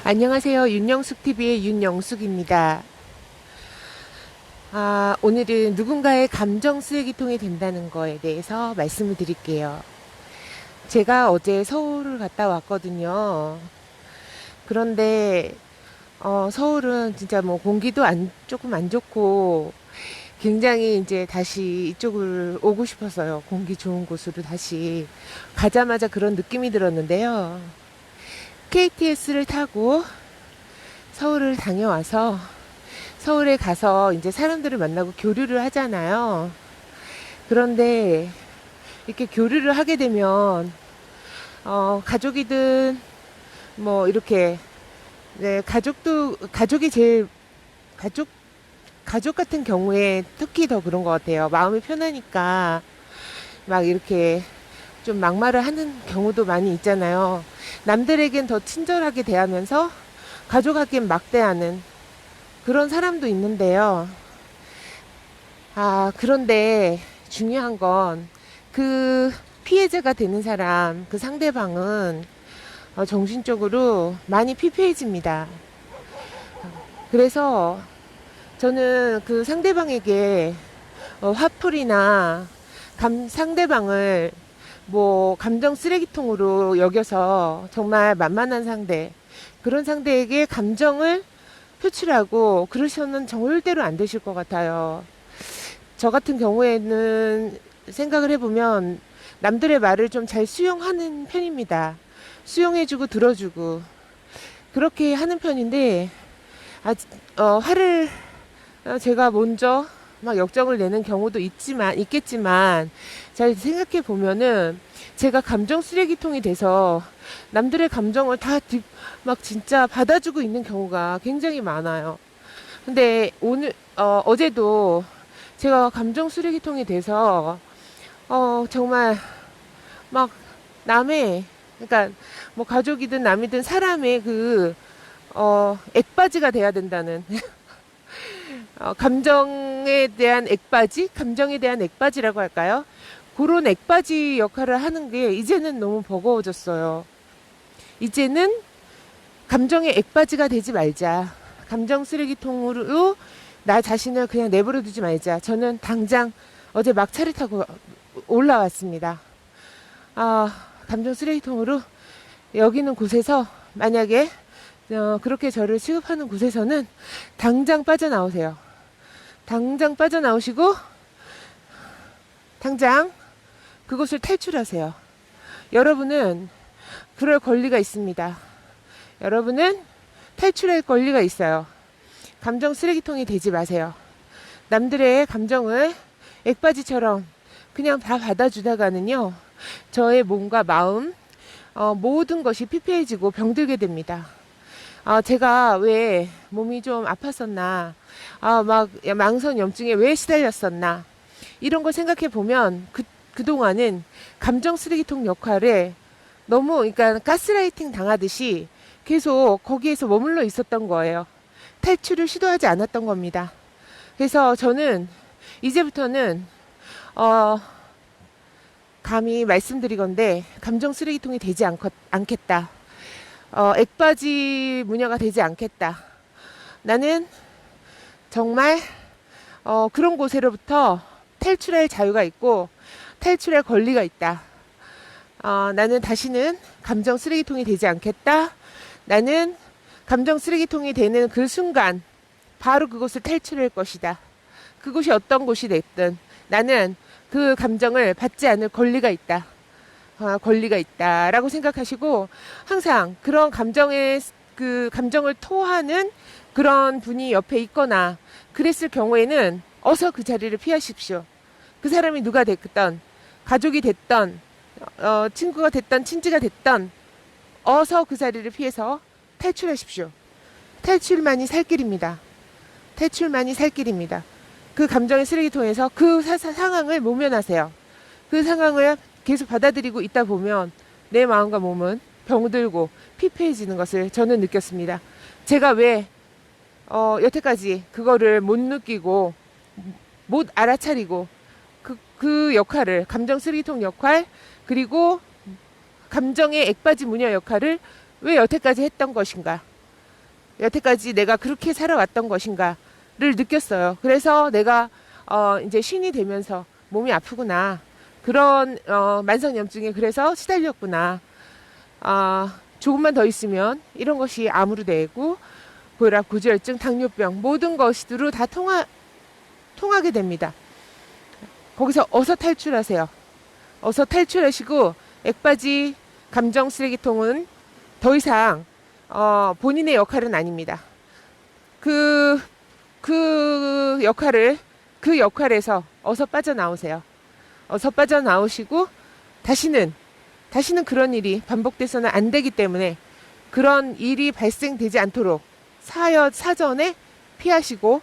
안녕하세요. 윤영숙TV의 윤영숙입니다. 오늘은 누군가의 감정 쓰레기통이 된다는 거에 대해서 말씀을 드릴게요. 제가 어제 서울을 갔다 왔거든요. 그런데 서울은 진짜 뭐 공기도 조금 안 좋고 굉장히 이제 다시 이쪽을 오고 싶었어요. 공기 좋은 곳으로 다시 가자마자 그런 느낌이 들었는데요. KTX를 타고 서울을 다녀와서 서울에 가서 이제 사람들을 만나고 교류를 하잖아요. 그런데 이렇게 교류를 하게 되면 가족이든 뭐 이렇게 네, 가족이 제일 가족 같은 경우에 특히 더 그런 것 같아요. 마음이 편하니까 막 이렇게 좀 막말을 하는 경우도 많이 있잖아요. 남들에겐 더 친절하게 대하면서 가족에겐 막대하는 그런 사람도 있는데요. 그런데 중요한 건 그 피해자가 되는 사람, 그 상대방은 정신적으로 많이 피폐해집니다. 그래서 저는 그 상대방에게 화풀이나 상대방을 뭐 감정 쓰레기통으로 여겨서 정말 만만한 상대, 그런 상대에게 감정을 표출하고 그러셔는 절대로 안 되실 것 같아요. 저 같은 경우에는 생각을 해보면 남들의 말을 좀 잘 수용하는 편입니다. 수용해주고 들어주고 그렇게 하는 편인데 화를 제가 먼저 막 역정을 내는 경우도 있겠지만 잘 생각해 보면은 제가 감정 쓰레기통이 돼서 남들의 감정을 다 막 진짜 받아주고 있는 경우가 굉장히 많아요. 근데 어제도 제가 감정 쓰레기통이 돼서 정말 막 그러니까 뭐 가족이든 남이든 사람의 액바지가 돼야 된다는 감정에 대한 액바지라고 할까요? 그런 액바지 역할을 하는 게 이제는 너무 버거워졌어요. 이제는 감정의 액바지가 되지 말자. 감정 쓰레기통으로 나 자신을 그냥 내버려 두지 말자. 저는 당장 어제 막차를 타고 올라왔습니다. 감정 쓰레기통으로 여기는 곳에서 만약에 그렇게 저를 취급하는 곳에서는 당장 빠져나오세요. 당장 빠져나오시고 당장 그곳을 탈출하세요. 여러분은 그럴 권리가 있습니다. 여러분은 탈출할 권리가 있어요. 감정 쓰레기통이 되지 마세요. 남들의 감정을 액바지처럼 그냥 다 받아주다가는요, 저의 몸과 마음, 모든 것이 피폐해지고 병들게 됩니다. 제가 왜 몸이 좀 아팠었나, 막 망선염증에 왜 시달렸었나, 이런 걸 생각해 보면 그동안은 감정 쓰레기통 역할에 너무, 그러니까 가스라이팅 당하듯이 계속 거기에서 머물러 있었던 거예요. 탈출을 시도하지 않았던 겁니다. 그래서 저는 이제부터는 감히 말씀드리건데 감정 쓰레기통이 되지 않겠다. 액바지 무녀가 되지 않겠다. 나는 정말 그런 곳으로부터 탈출할 자유가 있고 탈출할 권리가 있다. 나는 다시는 감정 쓰레기통이 되지 않겠다. 나는 감정 쓰레기통이 되는 그 순간 바로 그곳을 탈출할 것이다. 그곳이 어떤 곳이 됐든 나는 그 감정을 받지 않을 권리가 있다. 권리가 있다라고 생각하시고 항상 그런 감정을 토하는 그런 분이 옆에 있거나 그랬을 경우에는 어서 그 자리를 피하십시오. 그 사람이 누가 됐든 가족이 됐든 친구가 됐든 친지가 됐든 어서 그 자리를 피해서 탈출하십시오. 탈출만이 살 길입니다. 탈출만이 살 길입니다. 그 감정의 쓰레기통에서 그 상황을 모면하세요. 그 상황을 계속 받아들이고 있다 보면 내 마음과 몸은 병들고 피폐해지는 것을 저는 느꼈습니다. 제가 왜 여태까지 그거를 못 느끼고 못 알아차리고 그 역할을 감정 쓰레기통 역할 그리고 감정의 액바지 무녀 역할을 왜 여태까지 했던 것인가? 여태까지 내가 그렇게 살아왔던 것인가를 느꼈어요. 그래서 내가 이제 쉰이 되면서 몸이 아프구나. 그런 만성염증에 그래서 시달렸구나. 조금만 더 있으면 이런 것이 암으로 되고 고혈압, 고지혈증, 당뇨병 모든 것으로 다 통하게 됩니다. 거기서 어서 탈출하세요. 어서 탈출하시고 액바지 감정 쓰레기통은 더 이상 본인의 역할은 아닙니다. 그 역할에서 어서 빠져나오세요. 어서 빠져나오시고 다시는 그런 일이 반복돼서는 안 되기 때문에 그런 일이 발생되지 않도록 사전에 피하시고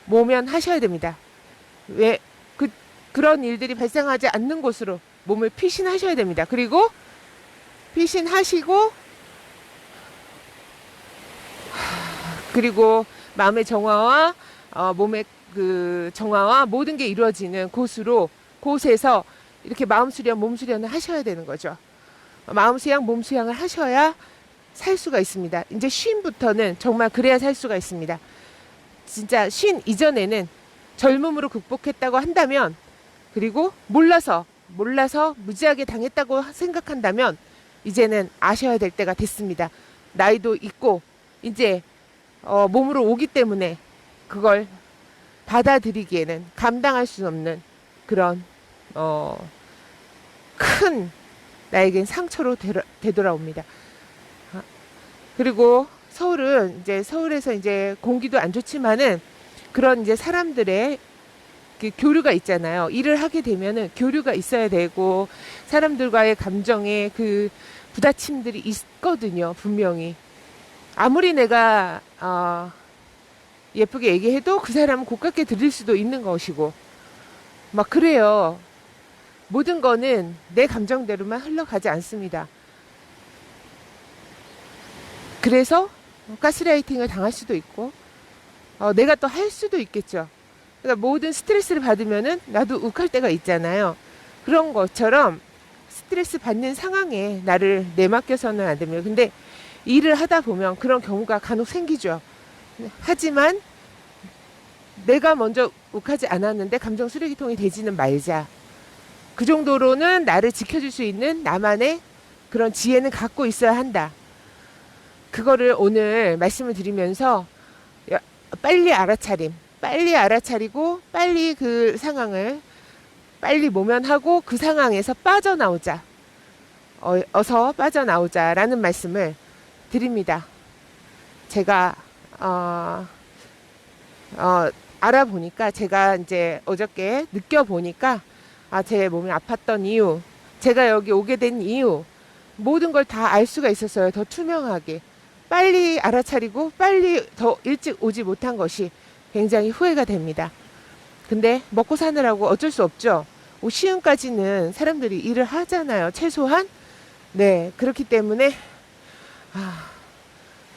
모면하셔야 됩니다. 왜 그런 일들이 발생하지 않는 곳으로 몸을 피신하셔야 됩니다. 그리고 피신하시고 그리고 마음의 정화와 몸의 그 정화와 모든 게 이루어지는 곳에서 이렇게 마음 수련, 몸 수련을 하셔야 되는 거죠. 마음 수양, 몸 수양을 하셔야 살 수가 있습니다. 이제 쉰부터는 정말 그래야 살 수가 있습니다. 진짜 쉰 이전에는 젊음으로 극복했다고 한다면, 그리고 몰라서 무지하게 당했다고 생각한다면 이제는 아셔야 될 때가 됐습니다. 나이도 있고 이제 몸으로 오기 때문에 그걸 받아들이기에는 감당할 수 없는 그런 큰 나에겐 상처로 되돌아옵니다. 그리고 서울에서 이제 공기도 안 좋지만은 그런 이제 사람들의 그 교류가 있잖아요. 일을 하게 되면은 교류가 있어야 되고 사람들과의 감정의 그 부딪힘들이 있거든요. 분명히. 아무리 내가 예쁘게 얘기해도 그 사람은 고깝게 들릴 수도 있는 것이고 막 그래요. 모든 거는 내 감정대로만 흘러가지 않습니다. 그래서 가스라이팅을 당할 수도 있고 내가 또 할 수도 있겠죠. 그러니까 모든 스트레스를 받으면은 나도 욱할 때가 있잖아요. 그런 것처럼 스트레스 받는 상황에 나를 내맡겨서는 안 됩니다. 근데 일을 하다 보면 그런 경우가 간혹 생기죠. 하지만 내가 먼저 욱하지 않았는데 감정 쓰레기통이 되지는 말자. 그 정도로는 나를 지켜줄 수 있는 나만의 그런 지혜는 갖고 있어야 한다. 그거를 오늘 말씀을 드리면서 빨리 알아차리고 빨리 그 상황을 빨리 모면하고 그 상황에서 빠져나오자. 어서 빠져나오자라는 말씀을 드립니다. 제가 알아보니까, 제가 이제 어저께 느껴보니까 제 몸이 아팠던 이유, 제가 여기 오게 된 이유, 모든 걸 다 알 수가 있었어요. 더 투명하게. 빨리 알아차리고 빨리 더 일찍 오지 못한 것이 굉장히 후회가 됩니다. 근데 먹고 사느라고 어쩔 수 없죠. 시흥까지는 사람들이 일을 하잖아요. 최소한. 네, 그렇기 때문에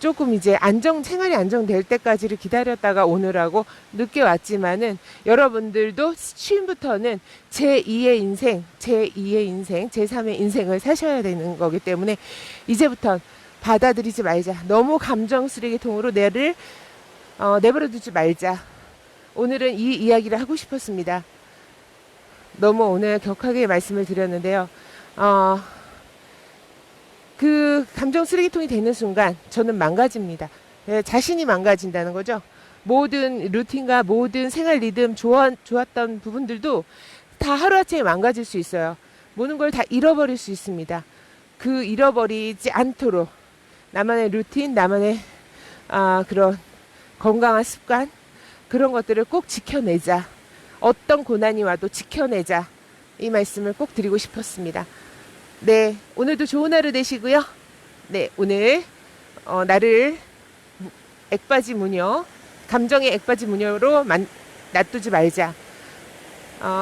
조금 이제 생활이 안정될 때까지를 기다렸다가 오느라고 늦게 왔지만은 여러분들도 쉼부터는 제2의 인생, 제3의 인생을 사셔야 되는 거기 때문에 이제부터 받아들이지 말자. 너무 감정 쓰레기통으로 내버려 두지 말자. 오늘은 이 이야기를 하고 싶었습니다. 너무 오늘 격하게 말씀을 드렸는데요. 그 감정 쓰레기통이 되는 순간 저는 망가집니다. 자신이 망가진다는 거죠. 모든 루틴과 모든 생활 리듬 좋았던 부분들도 다 하루아침에 망가질 수 있어요. 모든 걸 다 잃어버릴 수 있습니다. 그 잃어버리지 않도록 나만의 루틴, 나만의 그런 건강한 습관, 그런 것들을 꼭 지켜내자. 어떤 고난이 와도 지켜내자. 이 말씀을 꼭 드리고 싶었습니다. 네, 오늘도 좋은 하루 되시고요. 네, 오늘 나를 액바지 무녀, 감정의 액바지 무녀로 놔두지 말자.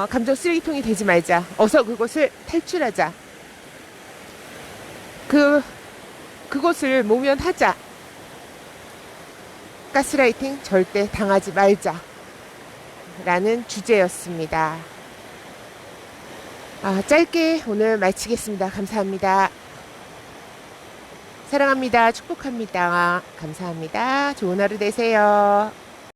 감정 쓰레기통이 되지 말자. 어서 그곳을 탈출하자. 그곳을 모면하자. 가스라이팅 절대 당하지 말자. 라는 주제였습니다. 짧게 오늘 마치겠습니다. 감사합니다. 사랑합니다. 축복합니다. 감사합니다. 좋은 하루 되세요.